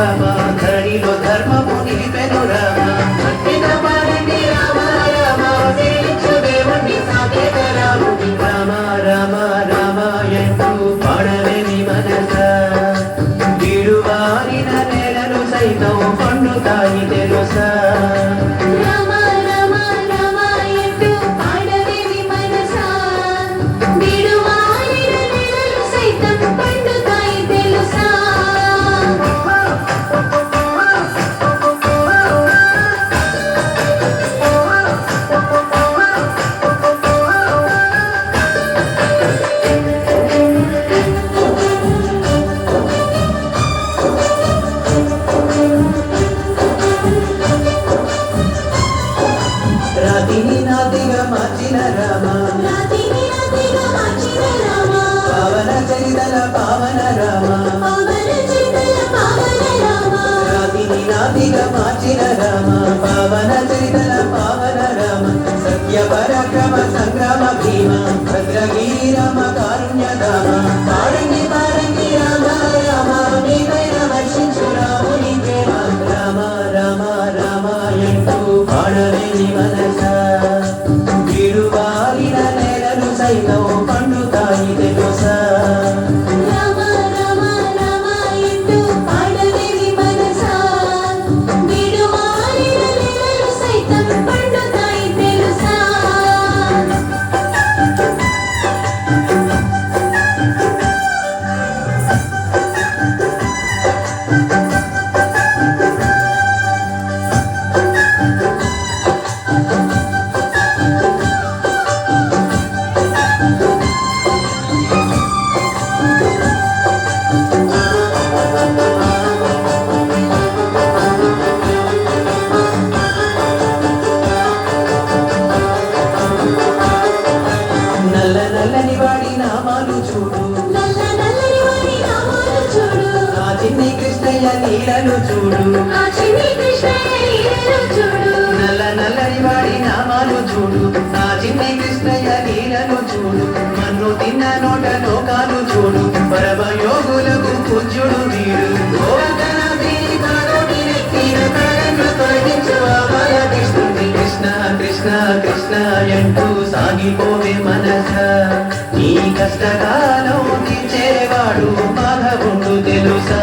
రామ ధరణిలో ధర్మము నిలిపెను రామ భక్తిన పాడండి రామ రామ సేవించు దేవుణ్ణి సాకేత రాముని రామ రామ రామ ఎంటూ పాడవేమి మనస వీడువారిన నేలను సైతం పండుతాయి తెలుసా రాతిని నాతిగా మార్చిన రామ పావన చరితల పావన రామ రాతిని నాతిగా మార్చిన రామ పావన చరితల పావన రామ సత్య పరాక్రమ సంగ్రామ భీమ భద్రగిరి రామ కారుణ్య రామ పాడండి పాడండి రామ రామ నీపైన వర్షించు రాముని ప్రేమ రామ రామ రామ ఎంటూ పాడలేని మనస వీడువారిన నేలను సైతం పండుతాయి తెలుసా నల్లని వాడి నామాలు చూడు ఆ చిన్ని కృష్ణయ్య నీడలు చూడు నల్లని వాడి నామాలు చూడు ఆ చిన్ని కృష్ణయ్య నీడలు చూడు మన్ను తిన్న నోట లోకాలు చూడు పరమయోగులకు పూజ్యుడు వీడు కృష్ణ కృష్ణ కృష్ణ ఎంటూ సాగిపోవే మనస నీ కష్టకాలం తీర్చేవాడు మాధవుడు తెలుసా